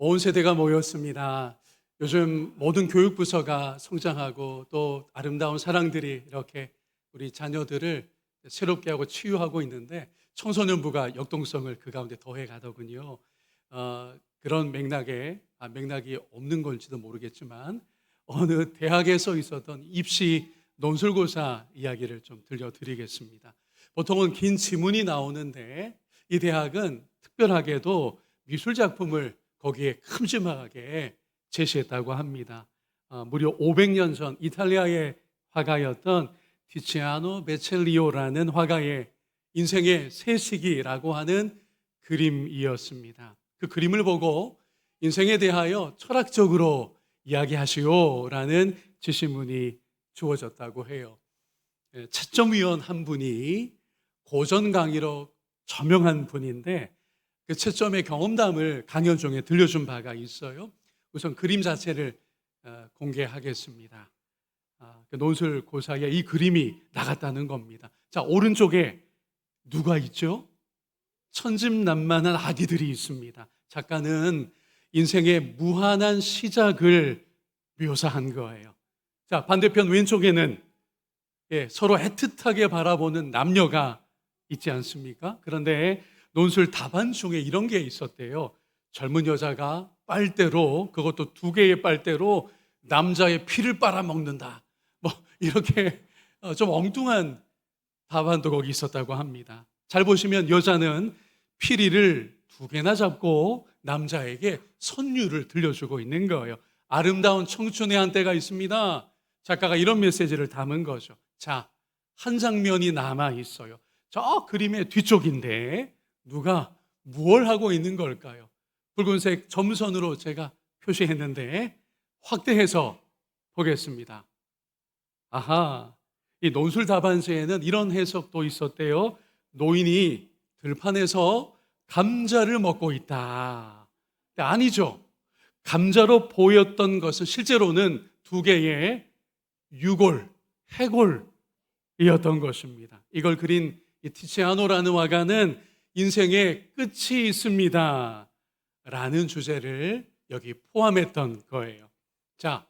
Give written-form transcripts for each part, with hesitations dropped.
온 세대가 모였습니다. 요즘 모든 교육부서가 성장하고 또 아름다운 사랑들이 이렇게 우리 자녀들을 새롭게 하고 치유하고 있는데 청소년부가 역동성을 그 가운데 더해 가더군요. 그런 맥락이 없는 건지도 모르겠지만 어느 대학에서 있었던 입시 논술고사 이야기를 좀 들려드리겠습니다. 보통은 긴 지문이 나오는데 이 대학은 특별하게도 미술작품을 거기에 큼지막하게 제시했다고 합니다. 무려 500년 전 이탈리아의 화가였던 티치아노 베첼리오라는 화가의 인생의 세 시기라고 하는 그림이었습니다. 그 그림을 보고 인생에 대하여 철학적으로 이야기하시오라는 지시문이 주어졌다고 해요. 채점위원 한 분이 고전 강의로 저명한 분인데 그 채점의 경험담을 강연 중에 들려준 바가 있어요. 우선 그림 자체를 공개하겠습니다. 그 논술고사에 이 그림이 나갔다는 겁니다. 자, 오른쪽에 누가 있죠? 천진난만한 아기들이 있습니다. 작가는 인생의 무한한 시작을 묘사한 거예요. 자, 반대편 왼쪽에는 서로 애틋하게 바라보는 남녀가 있지 않습니까? 그런데 논술 답안 중에 이런 게 있었대요. 젊은 여자가 빨대로, 그것도 2개의 빨대로 남자의 피를 빨아먹는다. 이렇게 좀 엉뚱한 답안도 거기 있었다고 합니다. 잘 보시면 여자는 피리를 2개나 잡고 남자에게 선율을 들려주고 있는 거예요. 아름다운 청춘의 한때가 있습니다. 작가가 이런 메시지를 담은 거죠. 자, 한 장면이 남아 있어요. 저 그림의 뒤쪽인데 누가 무엇을 하고 있는 걸까요? 붉은색 점선으로 제가 표시했는데 확대해서 보겠습니다. 아하, 이 논술 답안지에는 이런 해석도 있었대요. 노인이 들판에서 감자를 먹고 있다. 아니죠. 감자로 보였던 것은 실제로는 2개의 유골, 해골이었던 것입니다. 이걸 그린 이 티치아노라는 화가는 인생의 끝이 있습니다 라는 주제를 여기 포함했던 거예요. 자,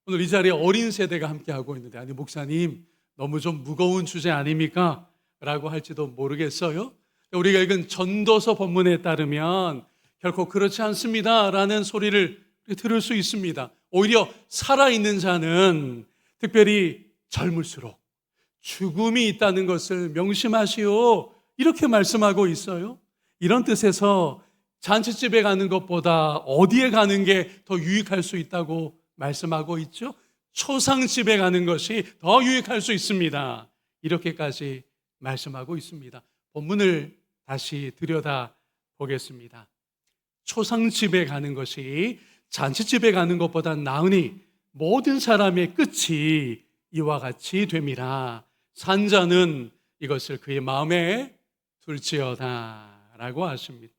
오늘 이 자리에 어린 세대가 함께하고 있는데, 아니 목사님 너무 좀 무거운 주제 아닙니까? 라고 할지도 모르겠어요. 우리가 읽은 전도서 본문에 따르면 결코 그렇지 않습니다 라는 소리를 들을 수 있습니다. 오히려 살아있는 자는 특별히 젊을수록 죽음이 있다는 것을 명심하시오, 이렇게 말씀하고 있어요. 이런 뜻에서 잔치집에 가는 것보다 어디에 가는 게 더 유익할 수 있다고 말씀하고 있죠. 초상집에 가는 것이 더 유익할 수 있습니다, 이렇게까지 말씀하고 있습니다. 본문을 다시 들여다 보겠습니다. 초상집에 가는 것이 잔치집에 가는 것보다 나으니 모든 사람의 끝이 이와 같이 됨이라. 산자는 이것을 그의 마음에 둘지어다 라고 하십니다.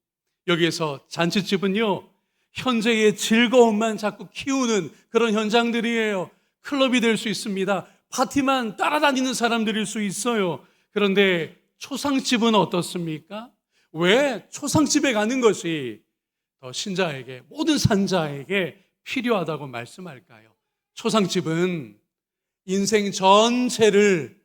여기에서 잔치집은요, 현재의 즐거움만 자꾸 키우는 그런 현장들이에요. 클럽이 될 수 있습니다. 파티만 따라다니는 사람들일 수 있어요. 그런데 초상집은 어떻습니까? 왜 초상집에 가는 것이 더 신자에게, 모든 산자에게 필요하다고 말씀할까요? 초상집은 인생 전체를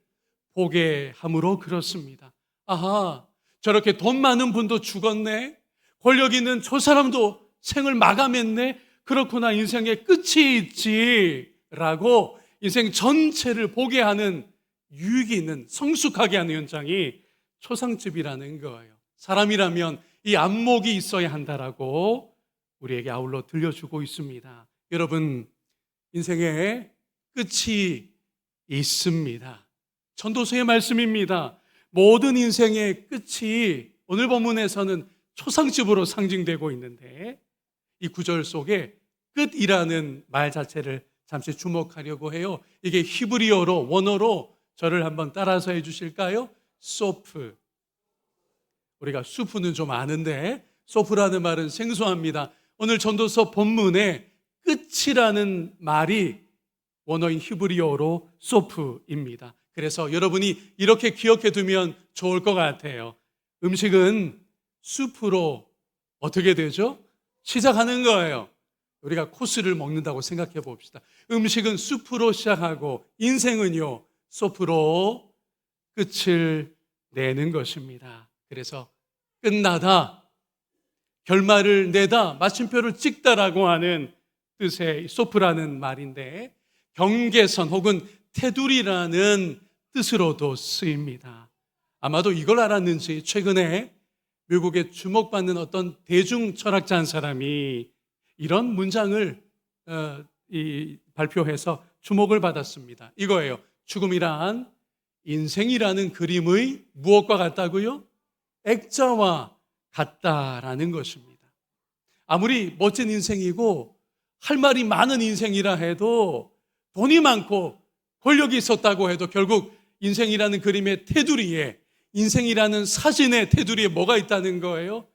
보게 함으로 그렇습니다. 아하, 저렇게 돈 많은 분도 죽었네. 권력 있는 저 사람도 생을 마감했네. 그렇구나, 인생의 끝이 있지 라고 인생 전체를 보게 하는, 유익이 있는, 성숙하게 하는 현장이 초상집이라는 거예요. 사람이라면 이 안목이 있어야 한다라고 우리에게 아울러 들려주고 있습니다. 여러분, 인생의 끝이 있습니다. 전도서의 말씀입니다. 모든 인생의 끝이 오늘 본문에서는 초상집으로 상징되고 있는데, 이 구절 속에 끝이라는 말 자체를 잠시 주목하려고 해요. 이게 히브리어로, 원어로 저를 한번 따라서 해주실까요? 소프. 우리가 수프는 좀 아는데 소프라는 말은 생소합니다. 오늘 전도서 본문에 끝이라는 말이 원어인 히브리어로 소프입니다. 그래서 여러분이 이렇게 기억해 두면 좋을 것 같아요. 음식은 수프로 어떻게 되죠? 시작하는 거예요. 우리가 코스를 먹는다고 생각해 봅시다. 음식은 수프로 시작하고 인생은요, 소프로 끝을 내는 것입니다. 그래서 끝나다, 결말을 내다, 마침표를 찍다라고 하는 뜻의 소프라는 말인데 경계선 혹은 테두리라는 뜻으로도 쓰입니다. 아마도 이걸 알았는지 최근에 미국에 주목받는 어떤 대중 철학자 한 사람이 이런 문장을 발표해서 주목을 받았습니다. 이거예요. 죽음이란 인생이라는 그림의 무엇과 같다고요? 액자와 같다라는 것입니다. 아무리 멋진 인생이고 할 말이 많은 인생이라 해도 돈이 많고 권력이 있었다고 해도 결국 인생이라는 그림의 테두리에, 인생이라는 사진의 테두리에 뭐가 있다는 거예요?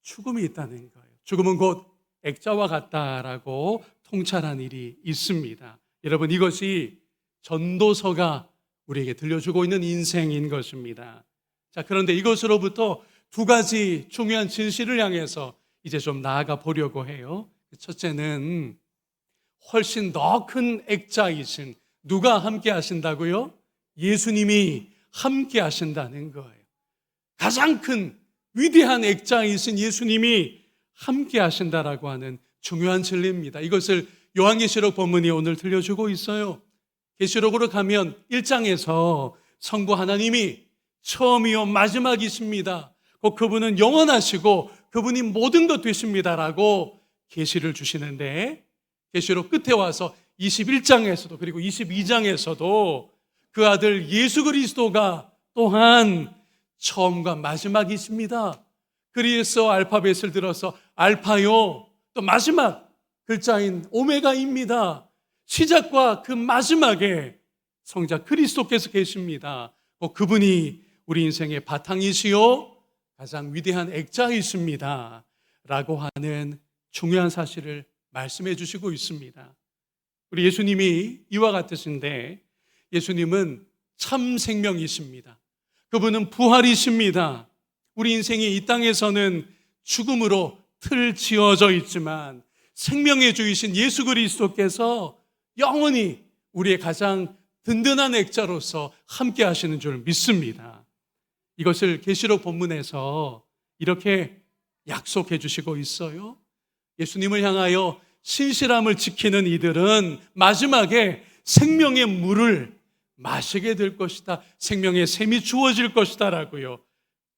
죽음이 있다는 거예요. 죽음은 곧 액자와 같다라고 통찰한 일이 있습니다. 여러분, 이것이 전도서가 우리에게 들려주고 있는 인생인 것입니다. 자, 그런데 이것으로부터 두 가지 중요한 진실을 향해서 이제 좀 나아가 보려고 해요. 첫째는 훨씬 더 큰 액자이신, 누가 함께 하신다고요? 예수님이 함께 하신다는 거예요. 가장 큰 위대한 액자이신 예수님이 함께 하신다라고 하는 중요한 진리입니다. 이것을 요한계시록 본문이 오늘 들려주고 있어요. 계시록으로 가면 1장에서 성부 하나님이 처음이요 마지막이십니다. 곧 그분은 영원하시고 그분이 모든 것 되십니다라고 계시를 주시는데, 계시록 끝에 와서 21장에서도 그리고 22장에서도 그 아들 예수 그리스도가 또한 처음과 마지막이십니다. 그리스도 알파벳을 들어서 알파요, 또 마지막 글자인 오메가입니다. 시작과 그 마지막에 성자 그리스도께서 계십니다. 그분이 우리 인생의 바탕이시요 가장 위대한 액자이십니다 라고 하는 중요한 사실을 말씀해 주시고 있습니다. 우리 예수님이 이와 같으신데, 예수님은 참 생명이십니다. 그분은 부활이십니다. 우리 인생이 이 땅에서는 죽음으로 틀 지어져 있지만 생명의 주이신 예수 그리스도께서 영원히 우리의 가장 든든한 액자로서 함께 하시는 줄 믿습니다. 이것을 계시록 본문에서 이렇게 약속해 주시고 있어요. 예수님을 향하여 신실함을 지키는 이들은 마지막에 생명의 물을 마시게 될 것이다, 생명의 샘이 주어질 것이다 라고요.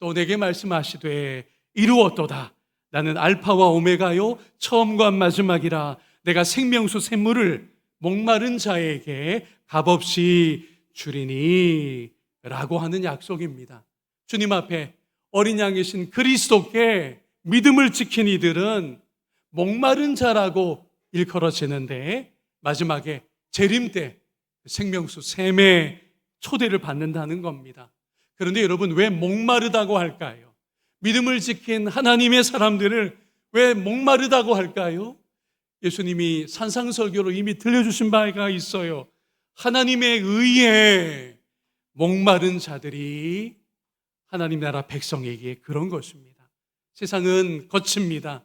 또 내게 말씀하시되 이루었도다, 나는 알파와 오메가요 처음과 마지막이라, 내가 생명수 샘물을 목마른 자에게 값없이 주리니 라고 하는 약속입니다. 주님 앞에 어린 양이신 그리스도께 믿음을 지킨 이들은 목마른 자라고 일컬어지는데 마지막에 재림 때 생명수 샘의 초대를 받는다는 겁니다. 그런데 여러분, 왜 목마르다고 할까요? 믿음을 지킨 하나님의 사람들을 왜 목마르다고 할까요? 예수님이 산상설교로 이미 들려주신 바가 있어요. 하나님의 의에 목마른 자들이 하나님 나라 백성에게 그런 것입니다. 세상은 거칩니다.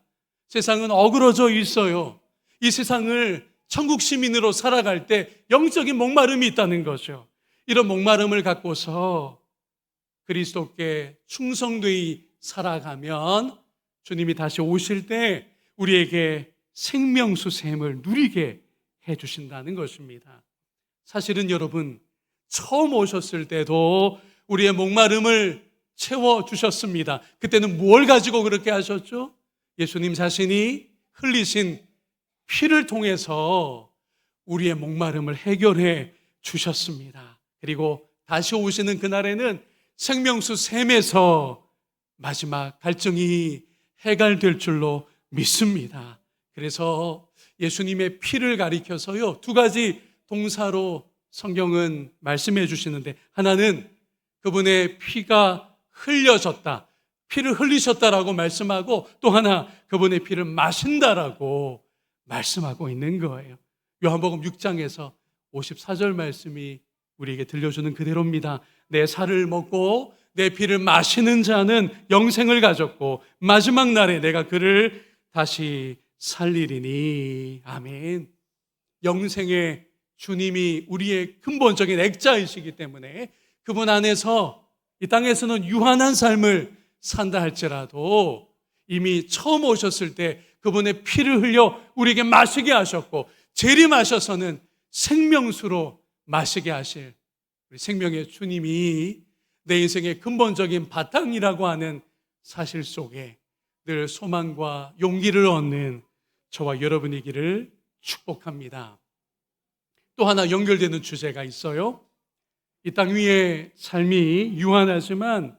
세상은 어그러져 있어요. 이 세상을 천국 시민으로 살아갈 때 영적인 목마름이 있다는 거죠. 이런 목마름을 갖고서 그리스도께 충성되이 살아가면 주님이 다시 오실 때 우리에게 생명수 샘을 누리게 해주신다는 것입니다. 사실은 여러분, 처음 오셨을 때도 우리의 목마름을 채워주셨습니다. 그때는 뭘 가지고 그렇게 하셨죠? 예수님 자신이 흘리신 피를 통해서 우리의 목마름을 해결해 주셨습니다. 그리고 다시 오시는 그날에는 생명수 샘에서 마지막 갈증이 해결될 줄로 믿습니다. 그래서 예수님의 피를 가리켜서요, 두 가지 동사로 성경은 말씀해 주시는데, 하나는 그분의 피가 흘려졌다, 피를 흘리셨다라고 말씀하고, 또 하나 그분의 피를 마신다라고 말씀하고 있는 거예요. 요한복음 6장에서 54절 말씀이 우리에게 들려주는 그대로입니다. 내 살을 먹고 내 피를 마시는 자는 영생을 가졌고 마지막 날에 내가 그를 다시 살리리니. 아멘. 영생의 주님이 우리의 근본적인 액자이시기 때문에 그분 안에서 이 땅에서는 유한한 삶을 산다 할지라도 이미 처음 오셨을 때 그분의 피를 흘려 우리에게 마시게 하셨고 재림하셔서는 생명수로 마시게 하실 우리 생명의 주님이 내 인생의 근본적인 바탕이라고 하는 사실 속에 늘 소망과 용기를 얻는 저와 여러분이기를 축복합니다. 또 하나 연결되는 주제가 있어요. 이 땅 위의 삶이 유한하지만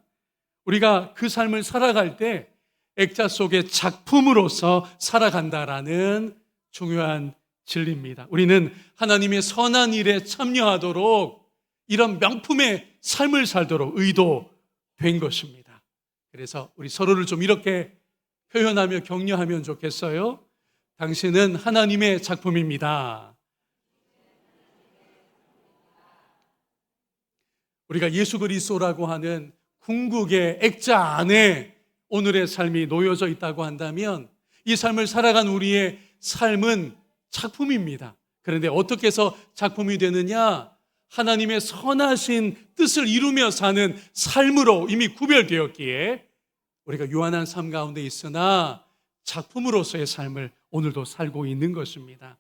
우리가 그 삶을 살아갈 때 액자 속의 작품으로서 살아간다라는 중요한 진리입니다. 우리는 하나님의 선한 일에 참여하도록 이런 명품의 삶을 살도록 의도된 것입니다. 그래서 우리 서로를 좀 이렇게 표현하며 격려하면 좋겠어요. 당신은 하나님의 작품입니다. 우리가 예수 그리스도라고 하는 궁극의 액자 안에 오늘의 삶이 놓여져 있다고 한다면 이 삶을 살아간 우리의 삶은 작품입니다. 그런데 어떻게 해서 작품이 되느냐? 하나님의 선하신 뜻을 이루며 사는 삶으로 이미 구별되었기에 우리가 유한한 삶 가운데 있으나 작품으로서의 삶을 오늘도 살고 있는 것입니다.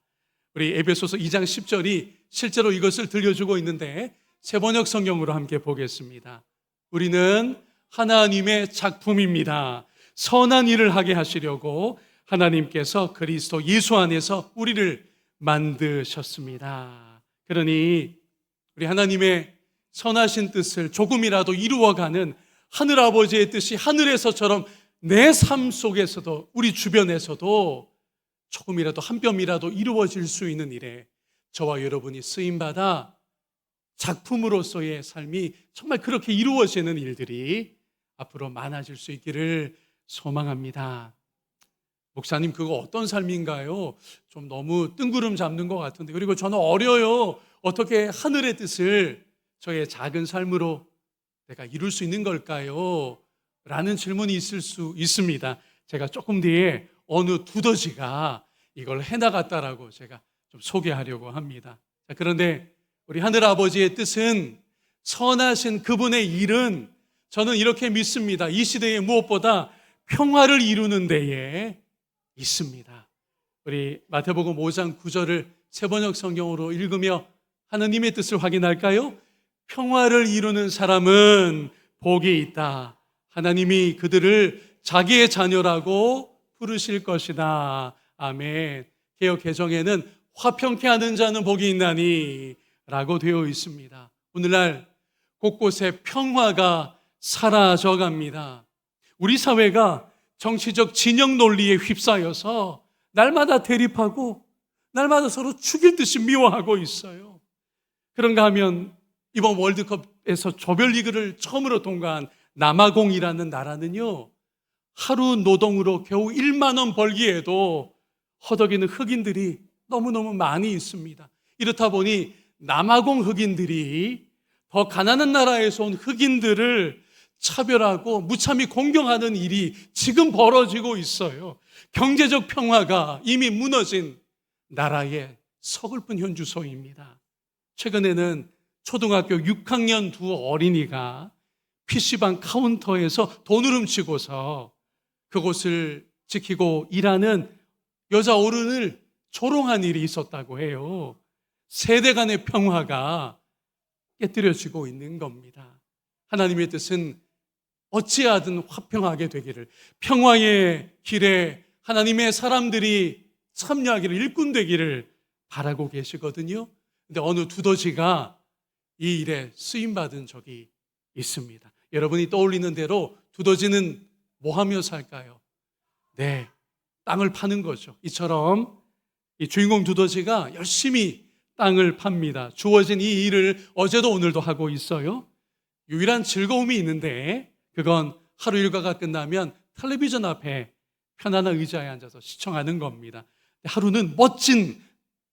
우리 에베소서 2장 10절이 실제로 이것을 들려주고 있는데 새번역 성경으로 함께 보겠습니다. 우리는 하나님의 작품입니다. 선한 일을 하게 하시려고 하나님께서 그리스도 예수 안에서 우리를 만드셨습니다. 그러니 우리 하나님의 선하신 뜻을 조금이라도 이루어가는 하늘아버지의 뜻이 하늘에서처럼 내 삶 속에서도 우리 주변에서도 조금이라도 한 뼘이라도 이루어질 수 있는 일에 저와 여러분이 쓰임받아 작품으로서의 삶이 정말 그렇게 이루어지는 일들이 앞으로 많아질 수 있기를 소망합니다. 목사님, 그거 어떤 삶인가요? 좀 너무 뜬구름 잡는 것 같은데, 그리고 저는 어려요. 어떻게 하늘의 뜻을 저의 작은 삶으로 내가 이룰 수 있는 걸까요? 라는 질문이 있을 수 있습니다. 제가 조금 뒤에 어느 두더지가 이걸 해나갔다라고 제가 좀 소개하려고 합니다. 자, 그런데 우리 하늘아버지의 뜻은, 선하신 그분의 일은 저는 이렇게 믿습니다. 이 시대에 무엇보다 평화를 이루는 데에 있습니다. 우리 마태복음 5장 9절을 새번역 성경으로 읽으며 하나님의 뜻을 확인할까요? 평화를 이루는 사람은 복이 있다. 하나님이 그들을 자기의 자녀라고 부르실 것이다. 아멘. 개역 개정에는 화평케 하는 자는 복이 있나니 라고 되어 있습니다. 오늘날 곳곳에 평화가 사라져 갑니다. 우리 사회가 정치적 진영 논리에 휩싸여서 날마다 대립하고 날마다 서로 죽일 듯이 미워하고 있어요. 그런가 하면 이번 월드컵에서 조별리그를 처음으로 통과한 남아공이라는 나라는요, 하루 노동으로 겨우 1만 원 벌기에도 허덕이는 흑인들이 너무너무 많이 있습니다. 이렇다 보니 남아공 흑인들이 더 가난한 나라에서 온 흑인들을 차별하고 무참히 공경하는 일이 지금 벌어지고 있어요. 경제적 평화가 이미 무너진 나라의 서글픈 현주소입니다. 최근에는 초등학교 6학년 두 어린이가 PC방 카운터에서 돈을 훔치고서 그곳을 지키고 일하는 여자 어른을 조롱한 일이 있었다고 해요. 세대 간의 평화가 깨뜨려지고 있는 겁니다. 하나님의 뜻은 어찌하든 화평하게 되기를, 평화의 길에 하나님의 사람들이 참여하기를, 일꾼 되기를 바라고 계시거든요. 근데 어느 두더지가 이 일에 쓰임받은 적이 있습니다. 여러분이 떠올리는 대로 두더지는 뭐 하며 살까요? 네, 땅을 파는 거죠. 이처럼 이 주인공 두더지가 열심히 땅을 팝니다. 주어진 이 일을 어제도 오늘도 하고 있어요. 유일한 즐거움이 있는데 그건 하루 일과가 끝나면 텔레비전 앞에 편안한 의자에 앉아서 시청하는 겁니다. 하루는 멋진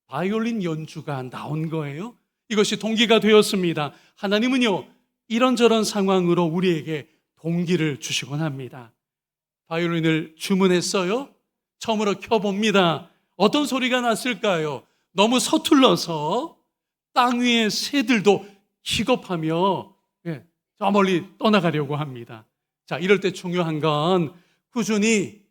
바이올린 연주가 나온 거예요. 이것이 동기가 되었습니다. 하나님은요, 이런저런 상황으로 우리에게 동기를 주시곤 합니다. 바이올린을 주문했어요. 처음으로 켜봅니다. 어떤 소리가 났을까요? 너무 서툴러서 땅 위의 새들도 기겁하며 저 멀리 떠나가려고 합니다. 자, 이럴 때 중요한 건 꾸준히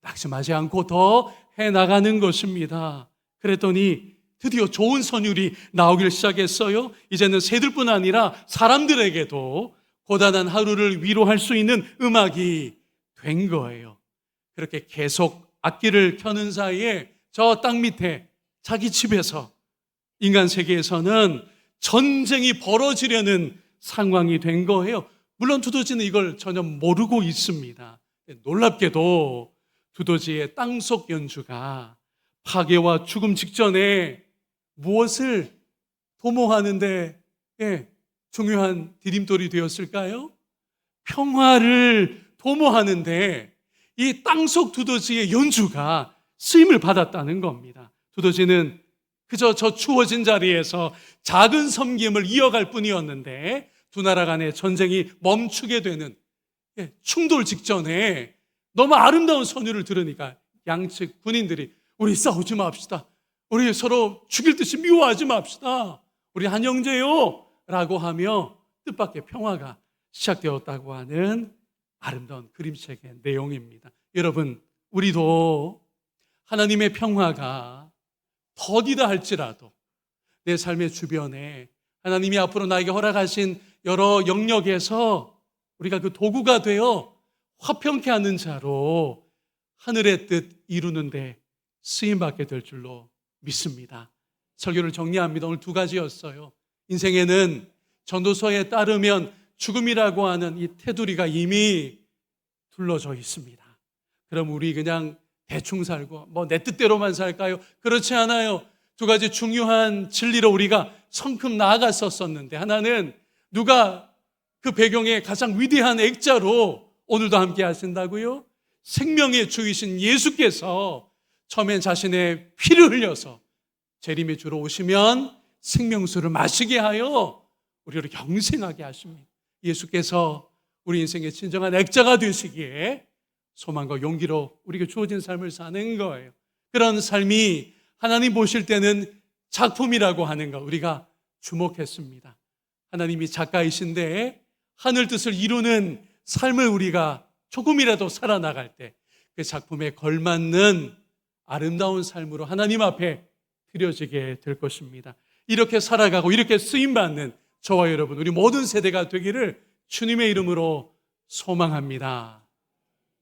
낙심하지 않고 더 해나가는 것입니다. 그랬더니 드디어 좋은 선율이 나오길 시작했어요. 이제는 새들뿐 아니라 사람들에게도 고단한 하루를 위로할 수 있는 음악이 된 거예요. 그렇게 계속 악기를 켜는 사이에 저 땅 밑에 자기 집에서 인간 세계에서는 전쟁이 벌어지려는 상황이 된 거예요. 물론 두더지는 이걸 전혀 모르고 있습니다. 놀랍게도 두더지의 땅속 연주가 파괴와 죽음 직전에 무엇을 도모하는데 중요한 디딤돌이 되었을까요? 평화를 도모하는데 이 땅속 두더지의 연주가 쓰임을 받았다는 겁니다. 두더지는 그저 저 추워진 자리에서 작은 섬김을 이어갈 뿐이었는데 두 나라 간의 전쟁이 멈추게 되는 충돌 직전에 너무 아름다운 선율을 들으니까 양측 군인들이 우리 싸우지 맙시다. 우리 서로 죽일 듯이 미워하지 맙시다. 우리 한 형제요 라고 하며 뜻밖의 평화가 시작되었다고 하는 아름다운 그림책의 내용입니다. 여러분, 우리도 하나님의 평화가 더디다 할지라도 내 삶의 주변에 하나님이 앞으로 나에게 허락하신 여러 영역에서 우리가 그 도구가 되어 화평케 하는 자로 하늘의 뜻 이루는데 쓰임받게 될 줄로 믿습니다. 설교를 정리합니다. 오늘 두 가지였어요. 인생에는 전도서에 따르면 죽음이라고 하는 이 테두리가 이미 둘러져 있습니다. 그럼 우리 그냥 대충 살고 내 뜻대로만 살까요? 그렇지 않아요. 두 가지 중요한 진리로 우리가 성큼 나아갔었었는데 하나는 누가 그 배경에 가장 위대한 액자로 오늘도 함께 하신다고요? 생명의 주이신 예수께서 처음엔 자신의 피를 흘려서 재림의 주로 오시면 생명수를 마시게 하여 우리를 영생하게 하십니다. 예수께서 우리 인생의 진정한 액자가 되시기에 소망과 용기로 우리에게 주어진 삶을 사는 거예요. 그런 삶이 하나님 보실 때는 작품이라고 하는 거 우리가 주목했습니다. 하나님이 작가이신데 하늘 뜻을 이루는 삶을 우리가 조금이라도 살아나갈 때 그 작품에 걸맞는 아름다운 삶으로 하나님 앞에 드려지게 될 것입니다. 이렇게 살아가고 이렇게 쓰임받는 저와 여러분 우리 모든 세대가 되기를 주님의 이름으로 소망합니다.